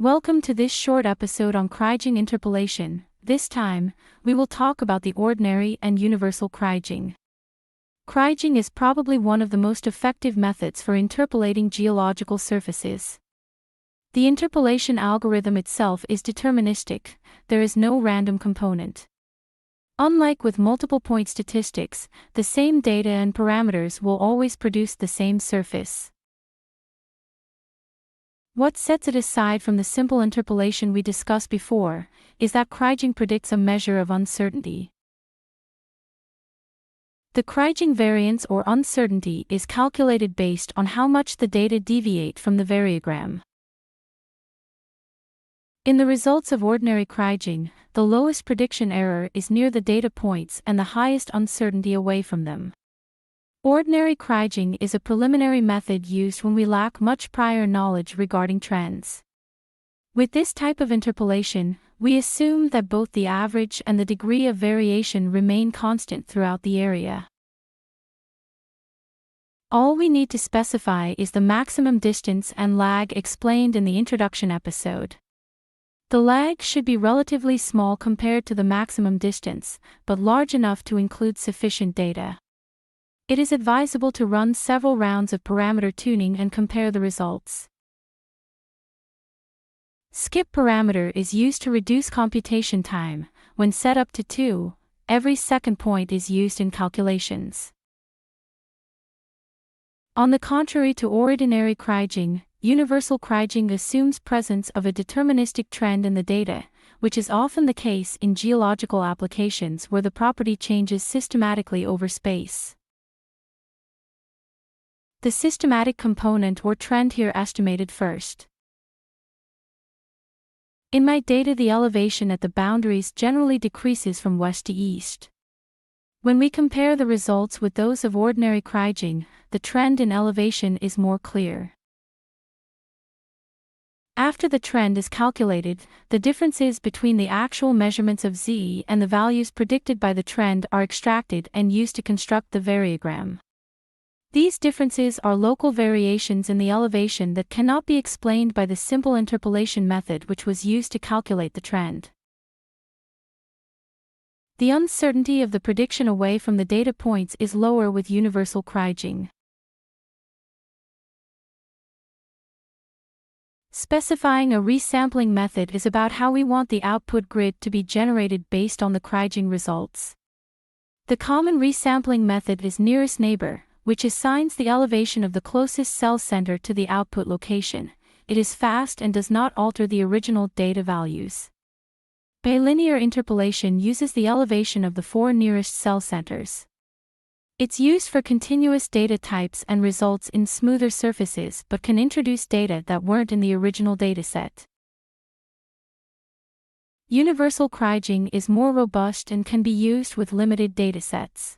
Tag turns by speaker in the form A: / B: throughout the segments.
A: Welcome to this short episode on Kriging interpolation. This time, we will talk about the Ordinary and Universal Kriging. Kriging is probably one of the most effective methods for interpolating geological surfaces. The interpolation algorithm itself is deterministic, there is no random component. Unlike with multiple point statistics, the same data and parameters will always produce the same surface. What sets it aside from the simple interpolation we discussed before is that Kriging predicts a measure of uncertainty. The Kriging variance or uncertainty is calculated based on how much the data deviate from the variogram. In the results of Ordinary Kriging, the lowest prediction error is near the data points and the highest uncertainty away from them. Ordinary Kriging is a preliminary method used when we lack much prior knowledge regarding trends. With this type of interpolation, we assume that both the average and the degree of variation remain constant throughout the area. All we need to specify is the maximum distance and lag explained in the introduction episode. The lag should be relatively small compared to the maximum distance, but large enough to include sufficient data. It is advisable to run several rounds of parameter tuning and compare the results. Skip parameter is used to reduce computation time. When set up to 2, every second point is used in calculations. On the contrary to Ordinary Kriging, Universal Kriging assumes presence of a deterministic trend in the data, which is often the case in geological applications where the property changes systematically over space. The systematic component or trend here estimated first. In my data, the elevation at the boundaries generally decreases from west to east. When we compare the results with those of Ordinary Kriging, the trend in elevation is more clear. After the trend is calculated, the differences between the actual measurements of z and the values predicted by the trend are extracted and used to construct the variogram. These differences are local variations in the elevation that cannot be explained by the simple interpolation method which was used to calculate the trend. The uncertainty of the prediction away from the data points is lower with Universal Kriging. Specifying a resampling method is about how we want the output grid to be generated based on the Kriging results. The common resampling method is nearest neighbor, which assigns the elevation of the closest cell center to the output location. It is fast and does not alter the original data values. Bilinear interpolation uses the elevation of the 4 nearest cell centers. It's used for continuous data types and results in smoother surfaces but can introduce data that weren't in the original dataset. Universal Kriging is more robust and can be used with limited datasets.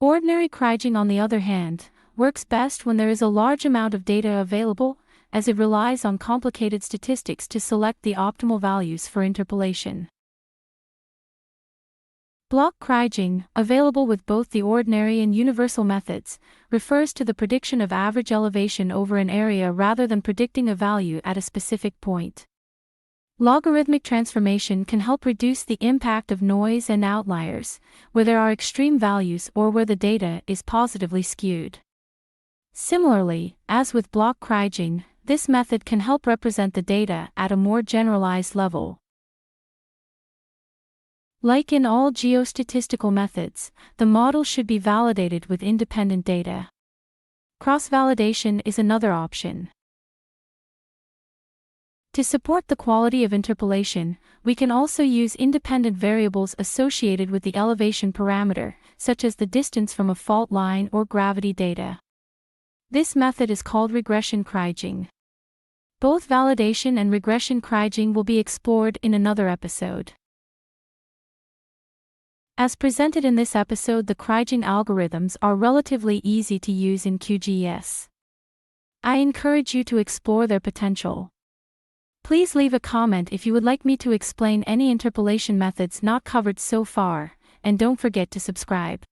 A: Ordinary Kriging, on the other hand, works best when there is a large amount of data available, as it relies on complicated statistics to select the optimal values for interpolation. Block Kriging, available with both the ordinary and universal methods, refers to the prediction of average elevation over an area rather than predicting a value at a specific point. Logarithmic transformation can help reduce the impact of noise and outliers, where there are extreme values or where the data is positively skewed. Similarly, as with block Kriging, this method can help represent the data at a more generalized level. Like in all geostatistical methods, the model should be validated with independent data. Cross-validation is another option. To support the quality of interpolation, we can also use independent variables associated with the elevation parameter, such as the distance from a fault line or gravity data. This method is called regression Kriging. Both validation and regression Kriging will be explored in another episode. As presented in this episode, the Kriging algorithms are relatively easy to use in QGIS. I encourage you to explore their potential. Please leave a comment if you would like me to explain any interpolation methods not covered so far, and don't forget to subscribe.